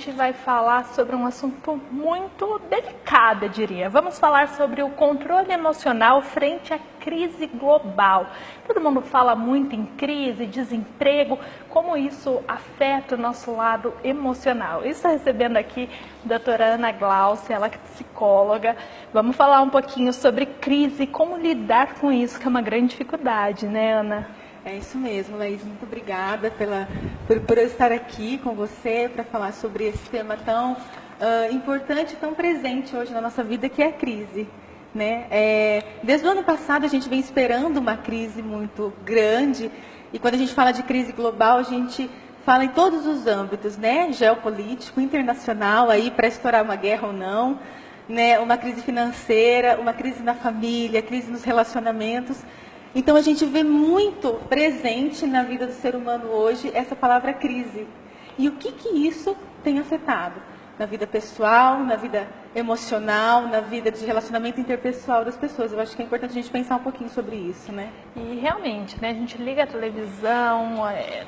gente vai falar sobre um assunto muito delicado, eu diria. Vamos falar sobre o controle emocional frente à crise global. Todo mundo fala muito em crise, desemprego, como isso afeta o nosso lado emocional. Estou recebendo aqui a doutora Ana Glaucia, ela é psicóloga. Vamos falar um pouquinho sobre crise e como lidar com isso, que é uma grande dificuldade, né, Ana? É isso mesmo, Laís. Muito obrigada por eu estar aqui com você para falar sobre esse tema tão importante, tão presente hoje na nossa vida, que é a crise. Né? Desde o ano passado a gente vem esperando uma crise muito grande, e quando a gente fala de crise global, a gente fala em todos os âmbitos, né? Geopolítico, internacional, aí para estourar uma guerra ou não, né? Uma crise financeira, uma crise na família, crise nos relacionamentos. Então, a gente vê muito presente na vida do ser humano hoje essa palavra crise. E o que isso tem afetado? Na vida pessoal, na vida emocional, na vida de relacionamento interpessoal das pessoas. Eu acho que é importante a gente pensar um pouquinho sobre isso, né? E realmente, né, a gente liga a televisão,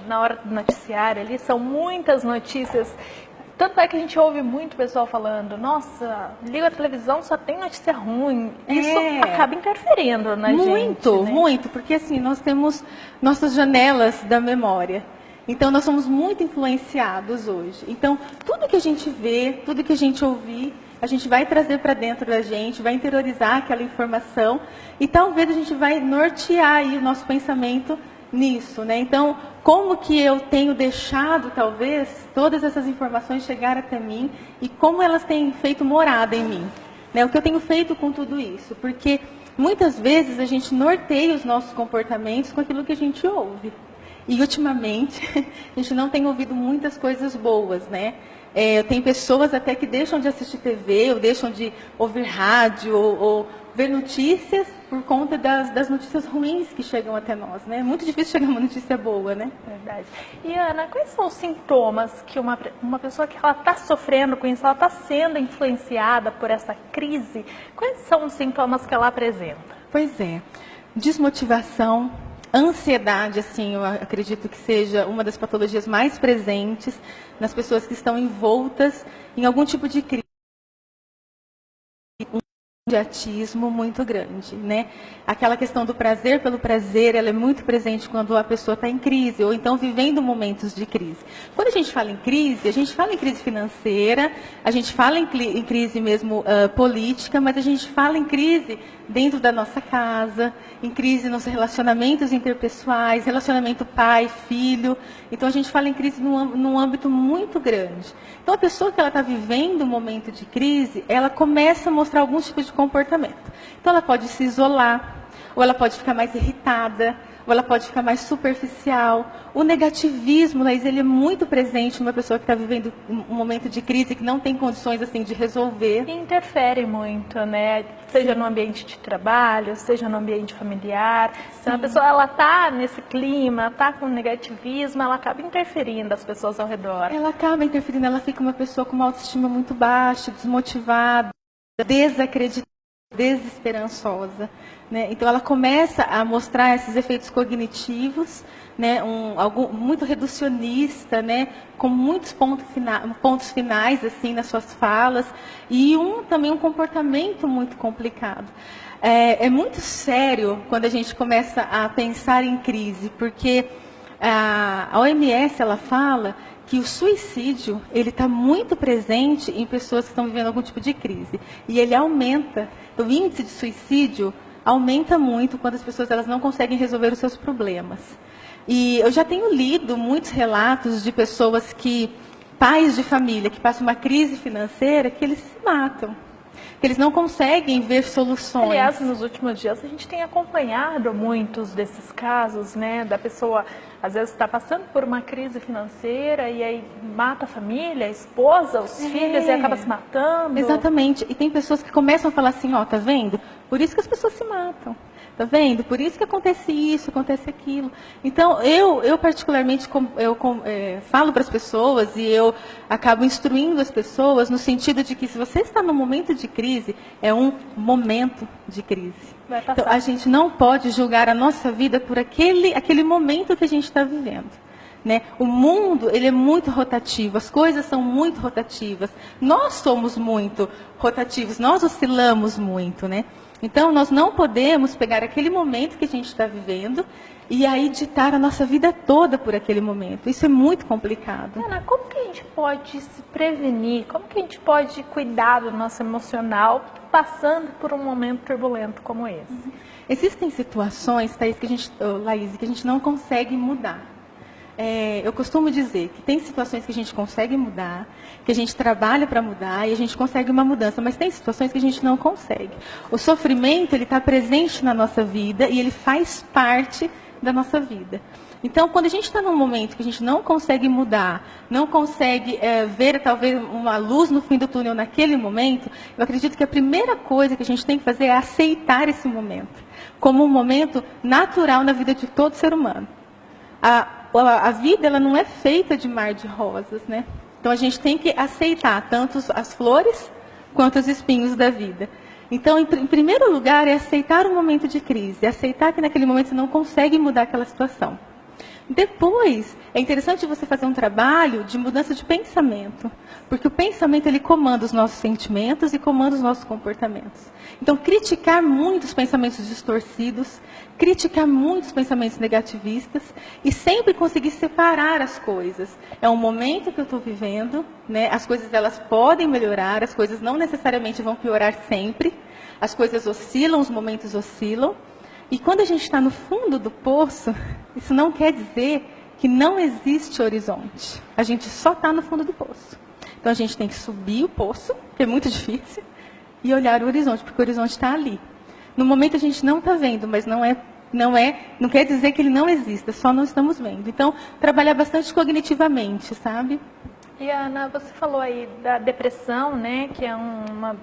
na hora do noticiário ali, são muitas notícias. Tanto é que a gente ouve muito pessoal falando, nossa, liga a televisão, só tem notícia ruim. Isso acaba interferindo na gente. Muito, né? muito, porque assim, nós temos nossas janelas da memória. Então, nós somos muito influenciados hoje. Então, tudo que a gente vê, tudo que a gente ouvir, a gente vai trazer para dentro da gente, vai interiorizar aquela informação e talvez a gente vai nortear aí o nosso pensamento nisso, né? Então, como que eu tenho deixado, talvez, todas essas informações chegar até mim e como elas têm feito morada em mim, né? O que eu tenho feito com tudo isso? Porque muitas vezes a gente norteia os nossos comportamentos com aquilo que a gente ouve. E ultimamente a gente não tem ouvido muitas coisas boas, né? Tem pessoas até que deixam de assistir TV, ou deixam de ouvir rádio, ou ver notícias por conta das notícias ruins que chegam até nós, né? É muito difícil chegar uma notícia boa, né? Verdade. E Ana, quais são os sintomas que uma pessoa que ela está sofrendo com isso, ela está sendo influenciada por essa crise, quais são os sintomas que ela apresenta? Pois é, desmotivação, ansiedade, assim, eu acredito que seja uma das patologias mais presentes nas pessoas que estão envoltas em algum tipo de crise. Um imediatismo muito grande, né? Aquela questão do prazer pelo prazer, ela é muito presente quando a pessoa está em crise, ou então vivendo momentos de crise. Quando a gente fala em crise, a gente fala em crise financeira, a gente fala em crise mesmo política, mas a gente fala em crise dentro da nossa casa, em crise nos relacionamentos interpessoais, relacionamento pai-filho. Então, a gente fala em crise num âmbito muito grande. Então, a pessoa que ela está vivendo um momento de crise, ela começa a mostrar alguns tipos de comportamento. Então, ela pode se isolar, ou ela pode ficar mais irritada, ou ela pode ficar mais superficial. O negativismo, Laís, ele é muito presente numa pessoa que está vivendo um momento de crise, que não tem condições assim de resolver. E interfere muito, né? Seja no ambiente de trabalho, seja no ambiente familiar. Se a pessoa ela está nesse clima, está com negativismo, ela acaba interferindo as pessoas ao redor. Ela acaba interferindo, ela fica uma pessoa com uma autoestima muito baixa, desmotivada, desacreditada, desesperançosa, né? Então ela começa a mostrar esses efeitos cognitivos, né? Algo muito reducionista, né? Com muitos pontos finais assim nas suas falas e também um comportamento muito complicado. É muito sério quando a gente começa a pensar em crise, porque a OMS ela fala que o suicídio ele está muito presente em pessoas que estão vivendo algum tipo de crise e ele aumenta. O índice de suicídio aumenta muito quando as pessoas elas não conseguem resolver os seus problemas. E eu já tenho lido muitos relatos de pessoas pais de família que passam uma crise financeira, que eles se matam, que eles não conseguem ver soluções. Aliás, nos últimos dias a gente tem acompanhado muitos desses casos, né? Da pessoa, às vezes, está passando por uma crise financeira e aí mata a família, a esposa, os filhos e acaba se matando. Exatamente. E tem pessoas que começam a falar assim, ó, tá vendo? Por isso que as pessoas se matam. Tá vendo? Por isso que acontece isso, acontece aquilo. Então, eu particularmente, falo para as pessoas e eu acabo instruindo as pessoas no sentido de que se você está num momento de crise, é um momento de crise. Vai passar. Então, a gente não pode julgar a nossa vida por aquele momento que a gente está vivendo. né? O mundo, ele é muito rotativo, as coisas são muito rotativas. Nós somos muito rotativos, nós oscilamos muito, né? Então, nós não podemos pegar aquele momento que a gente está vivendo e aí ditar a nossa vida toda por aquele momento. Isso é muito complicado. Ana, como que a gente pode se prevenir? Como que a gente pode cuidar do nosso emocional passando por um momento turbulento como esse? Existem situações, Thaís, Laís, que a gente não consegue mudar. Eu costumo dizer que tem situações que a gente consegue mudar, que a gente trabalha para mudar e a gente consegue uma mudança, mas tem situações que a gente não consegue. O sofrimento, ele está presente na nossa vida e ele faz parte da nossa vida. Então, quando a gente está num momento que a gente não consegue mudar, não consegue ver talvez uma luz no fim do túnel naquele momento, eu acredito que a primeira coisa que a gente tem que fazer é aceitar esse momento, como um momento natural na vida de todo ser humano. A vida, ela não é feita de mar de rosas, né? Então, a gente tem que aceitar tanto as flores quanto os espinhos da vida. Então, em primeiro lugar, é aceitar o momento de crise, é aceitar que naquele momento você não consegue mudar aquela situação. Depois, é interessante você fazer um trabalho de mudança de pensamento, porque o pensamento, ele comanda os nossos sentimentos e comanda os nossos comportamentos. Então, criticar muito os pensamentos distorcidos, criticar muito os pensamentos negativistas e sempre conseguir separar as coisas. É um momento que eu estou vivendo, né? As coisas, elas podem melhorar, as coisas não necessariamente vão piorar sempre, as coisas oscilam, os momentos oscilam. E quando a gente está no fundo do poço, isso não quer dizer que não existe horizonte. A gente só está no fundo do poço. Então a gente tem que subir o poço, que é muito difícil, e olhar o horizonte, porque o horizonte está ali. No momento a gente não está vendo, mas não quer dizer que ele não exista, só não estamos vendo. Então, trabalhar bastante cognitivamente, sabe? E Ana, você falou aí da depressão, né, que é uma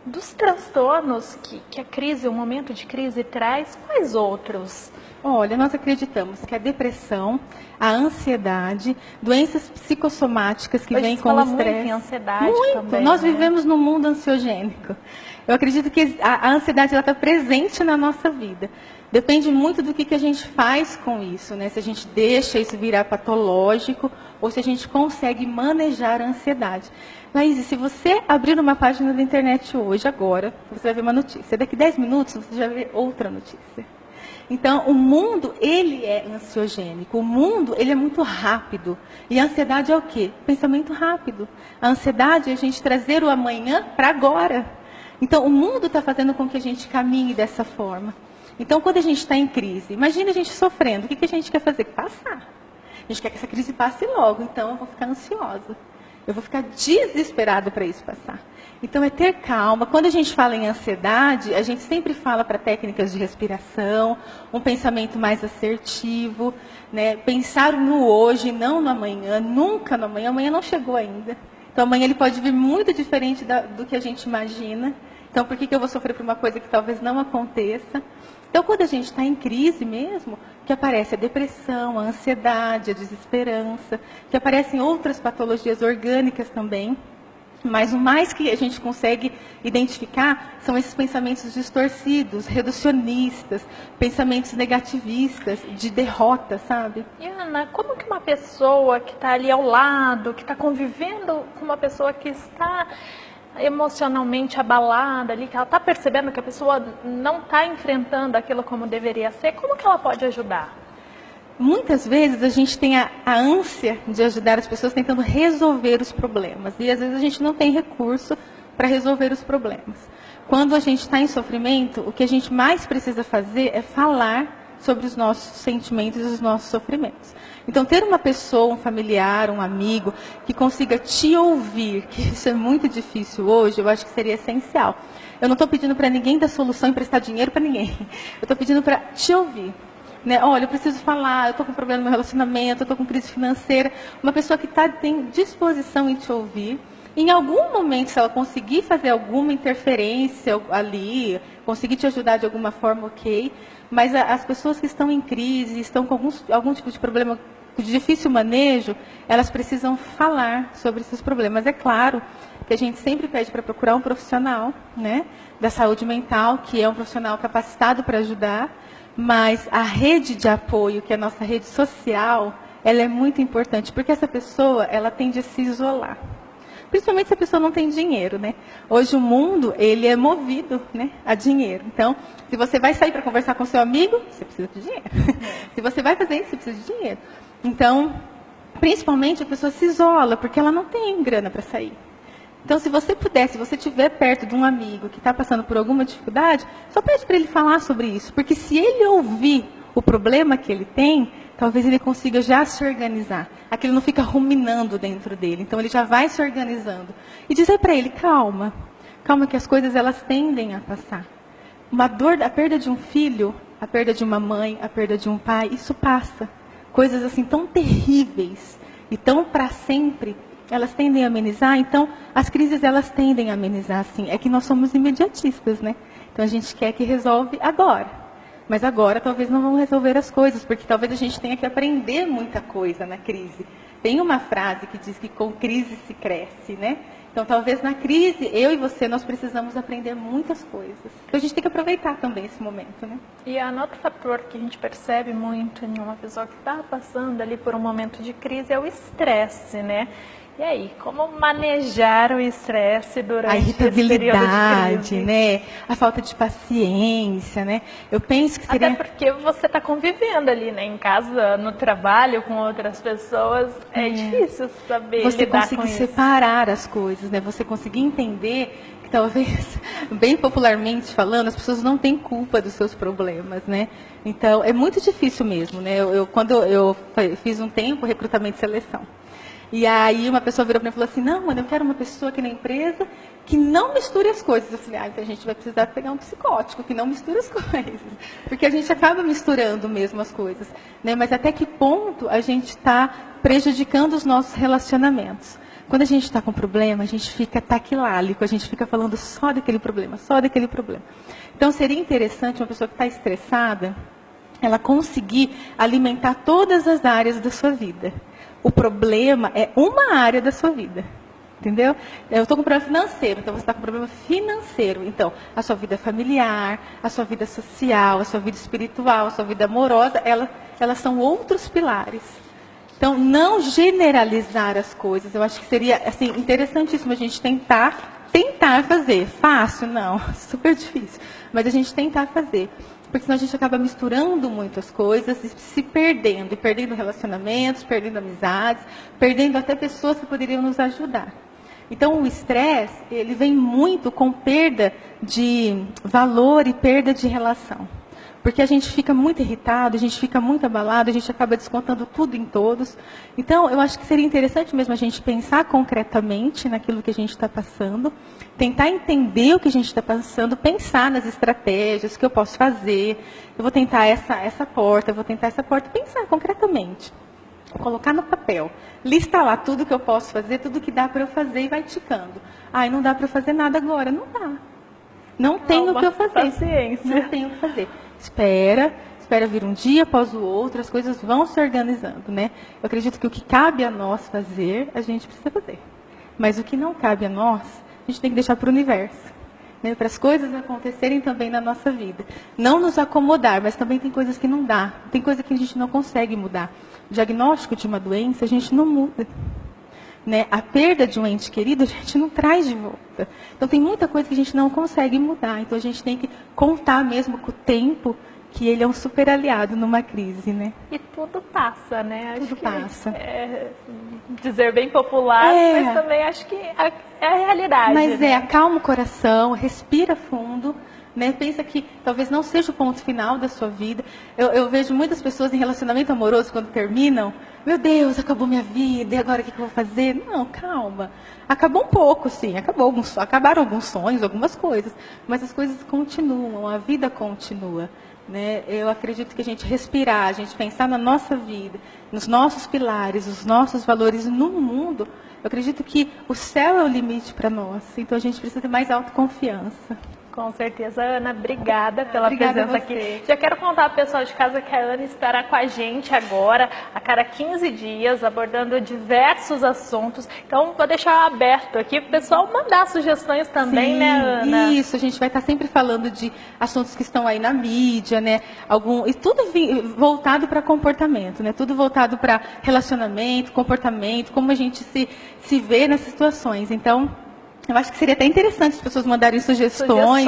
dos transtornos que a crise, o momento de crise traz. Quais outros? Olha, nós acreditamos que a depressão, a ansiedade, doenças psicossomáticas que vêm com o estresse. Muito em ansiedade também. Nós vivemos num mundo ansiogênico. Eu acredito que a ansiedade está presente na nossa vida. Depende muito do que a gente faz com isso, né? Se a gente deixa isso virar patológico ou se a gente consegue manejar a ansiedade. Laís, se você abrir uma página da internet hoje, agora, você vai ver uma notícia. Daqui 10 minutos, você já vai ver outra notícia. Então, o mundo, ele é ansiogênico. O mundo, ele é muito rápido. E a ansiedade é o quê? Pensamento rápido. A ansiedade é a gente trazer o amanhã para agora. Então, o mundo está fazendo com que a gente caminhe dessa forma. Então, quando a gente está em crise, imagina a gente sofrendo. O que a gente quer fazer? Passar. A gente quer que essa crise passe logo. Então, eu vou ficar ansiosa. Eu vou ficar desesperado para isso passar. Então, é ter calma. Quando a gente fala em ansiedade, a gente sempre fala para técnicas de respiração, um pensamento mais assertivo, né? Pensar no hoje, não no amanhã, nunca no amanhã. Amanhã não chegou ainda. Então, amanhã ele pode vir muito diferente do que a gente imagina. Então, por que eu vou sofrer por uma coisa que talvez não aconteça? Então, quando a gente está em crise mesmo, que aparece a depressão, a ansiedade, a desesperança, que aparecem outras patologias orgânicas também. Mas o mais que a gente consegue identificar são esses pensamentos distorcidos, reducionistas, pensamentos negativistas, de derrota, sabe? E Ana, como que uma pessoa que está ali ao lado, que está convivendo com uma pessoa que está emocionalmente abalada ali, que ela está percebendo que a pessoa não está enfrentando aquilo como deveria ser, como que ela pode ajudar? Muitas vezes a gente tem a ânsia de ajudar as pessoas tentando resolver os problemas. E às vezes a gente não tem recurso para resolver os problemas. Quando a gente está em sofrimento, o que a gente mais precisa fazer é falar sobre os nossos sentimentos e os nossos sofrimentos. Então, ter uma pessoa, um familiar, um amigo, que consiga te ouvir, que isso é muito difícil hoje, eu acho que seria essencial. Eu não estou pedindo para ninguém dar solução e emprestar dinheiro para ninguém. Eu estou pedindo para te ouvir. Né? Olha, eu preciso falar, eu estou com problema no meu relacionamento, eu estou com crise financeira. Uma pessoa que tem disposição em te ouvir. Em algum momento, se ela conseguir fazer alguma interferência ali, conseguir te ajudar de alguma forma, ok. Mas as pessoas que estão em crise, estão com algum tipo de problema de difícil manejo, elas precisam falar sobre esses problemas. É claro que a gente sempre pede para procurar um profissional, né, da saúde mental, que é um profissional capacitado para ajudar, mas a rede de apoio, que é a nossa rede social, ela é muito importante, porque essa pessoa, ela tende a se isolar. Principalmente se a pessoa não tem dinheiro, né? Hoje o mundo, ele é movido, né, a dinheiro. Então, se você vai sair para conversar com seu amigo, você precisa de dinheiro. Se você vai fazer isso, você precisa de dinheiro. Então, principalmente a pessoa se isola, porque ela não tem grana para sair. Então, se você puder, se você estiver perto de um amigo que está passando por alguma dificuldade, só pede para ele falar sobre isso. Porque se ele ouvir o problema que ele tem, talvez ele consiga já se organizar. Aquilo não fica ruminando dentro dele. Então, ele já vai se organizando. E dizer para ele, calma. Calma que as coisas, elas tendem a passar. Uma dor, a perda de um filho, a perda de uma mãe, a perda de um pai, isso passa. Coisas assim tão terríveis e tão para sempre, elas tendem a amenizar. Então, as crises, elas tendem a amenizar, sim. É que nós somos imediatistas, né? Então, a gente quer que resolve agora. Mas agora, talvez não vão resolver as coisas, porque talvez a gente tenha que aprender muita coisa na crise. Tem uma frase que diz que com crise se cresce, né? Então, talvez na crise, eu e você, nós precisamos aprender muitas coisas. Então, a gente tem que aproveitar também esse momento, né? E outro fator que a gente percebe muito em uma pessoa que está passando ali por um momento de crise é o estresse, né? E aí, como manejar o estresse durante esse período de crise? Né? A falta de paciência, né? Eu penso que seria... Até porque você está convivendo ali, né? Em casa, no trabalho, com outras pessoas. É difícil saber você lidar com conseguir isso. separar as coisas, né? Você conseguir entender que talvez, bem popularmente falando, as pessoas não têm culpa dos seus problemas, né? Então, é muito difícil mesmo, né? Quando eu fiz um tempo recrutamento e seleção. E aí uma pessoa virou para mim e falou assim, não, mano, eu quero uma pessoa aqui na empresa que não misture as coisas. Eu falei, então a gente vai precisar pegar um psicótico que não mistura as coisas. Porque a gente acaba misturando mesmo as coisas. Né? Mas até que ponto a gente está prejudicando os nossos relacionamentos? Quando a gente está com problema, a gente fica taquilálico, a gente fica falando só daquele problema, só daquele problema. Então seria interessante uma pessoa que está estressada, ela conseguir alimentar todas as áreas da sua vida. O problema é uma área da sua vida, entendeu? Eu estou com problema financeiro, então você está com problema financeiro. Então, a sua vida familiar, a sua vida social, a sua vida espiritual, a sua vida amorosa, elas são outros pilares. Então, não generalizar as coisas. Eu acho que seria assim, interessantíssimo a gente tentar fazer. Fácil? Não, super difícil. Mas a gente tentar fazer. Porque senão a gente acaba misturando muitas coisas e se perdendo. E perdendo relacionamentos, perdendo amizades, perdendo até pessoas que poderiam nos ajudar. Então, o estresse, ele vem muito com perda de valor e perda de relação. Porque a gente fica muito irritado, a gente fica muito abalado, a gente acaba descontando tudo em todos. Então, eu acho que seria interessante mesmo a gente pensar concretamente naquilo que a gente está passando, tentar entender o que a gente está passando, pensar nas estratégias, o que eu posso fazer. Eu vou tentar essa porta, eu vou tentar essa porta, pensar concretamente. Colocar no papel, listar lá tudo que eu posso fazer, tudo que dá para eu fazer e vai ticando. Não dá para eu fazer nada agora, não dá. Não tenho o que eu fazer. Paciência. Não tenho o que fazer. Espera vir um dia após o outro, as coisas vão se organizando, né? Eu acredito que o que cabe a nós fazer, a gente precisa fazer. Mas o que não cabe a nós, a gente tem que deixar para o universo. Né? Para as coisas acontecerem também na nossa vida. Não nos acomodar, mas também tem coisas que não dá. Tem coisa que a gente não consegue mudar. O diagnóstico de uma doença, a gente não muda. Né? A perda de um ente querido, a gente não traz de volta. Então, tem muita coisa que a gente não consegue mudar. Então, a gente tem que contar mesmo com o tempo, que ele é um super aliado numa crise, né? E tudo passa, né? Tudo passa. Dizer bem popular, mas também acho que é a realidade. Mas né? Acalma o coração, respira fundo. Né? Pensa que talvez não seja o ponto final da sua vida. Eu vejo muitas pessoas em relacionamento amoroso, quando terminam, meu Deus, acabou minha vida, e agora o que eu vou fazer? Não, calma. Acabou um pouco, sim, acabaram alguns sonhos, algumas coisas, mas as coisas continuam, a vida continua. Né? Eu acredito que a gente respirar, a gente pensar na nossa vida, nos nossos pilares, os nossos valores no mundo, eu acredito que o céu é o limite para nós. Então a gente precisa ter mais autoconfiança. Com certeza, Ana, obrigada pela Obrigada presença a você. aqui. Já quero contar ao pessoal de casa que a Ana estará com a gente agora, a cada 15 dias, abordando diversos assuntos. Então, vou deixar aberto aqui para o pessoal mandar sugestões também, Sim, né, Ana? Isso, a gente vai estar sempre falando de assuntos que estão aí na mídia, né? E tudo voltado para comportamento, né? Tudo voltado para relacionamento, comportamento, como a gente se vê nessas situações. Então, eu acho que seria até interessante as pessoas mandarem sugestões,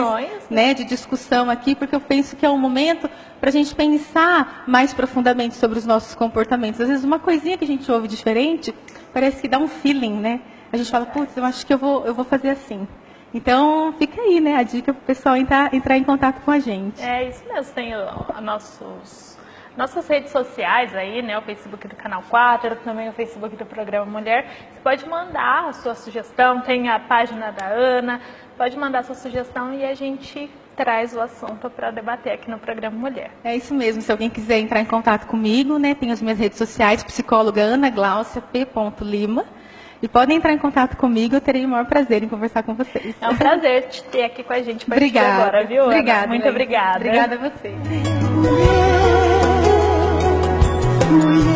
né, de discussão aqui, porque eu penso que é um momento para a gente pensar mais profundamente sobre os nossos comportamentos. Às vezes uma coisinha que a gente ouve diferente, parece que dá um feeling, né? A gente fala, putz, eu acho que eu vou fazer assim. Então, fica aí, né, a dica para o pessoal entrar em contato com a gente. É isso mesmo, tem nossas redes sociais aí, né? O Facebook do Canal 4, também o Facebook do Programa Mulher. Você pode mandar a sua sugestão, tem a página da Ana, pode mandar a sua sugestão e a gente traz o assunto para debater aqui no Programa Mulher. É isso mesmo, se alguém quiser entrar em contato comigo, né, tem as minhas redes sociais, psicóloga Ana Gláucia P. Lima. E podem entrar em contato comigo, eu terei o maior prazer em conversar com vocês. É um prazer te ter aqui com a gente para Obrigada. agora, viu, Ana? Obrigada. Muito obrigada. Obrigada a você. Mulher.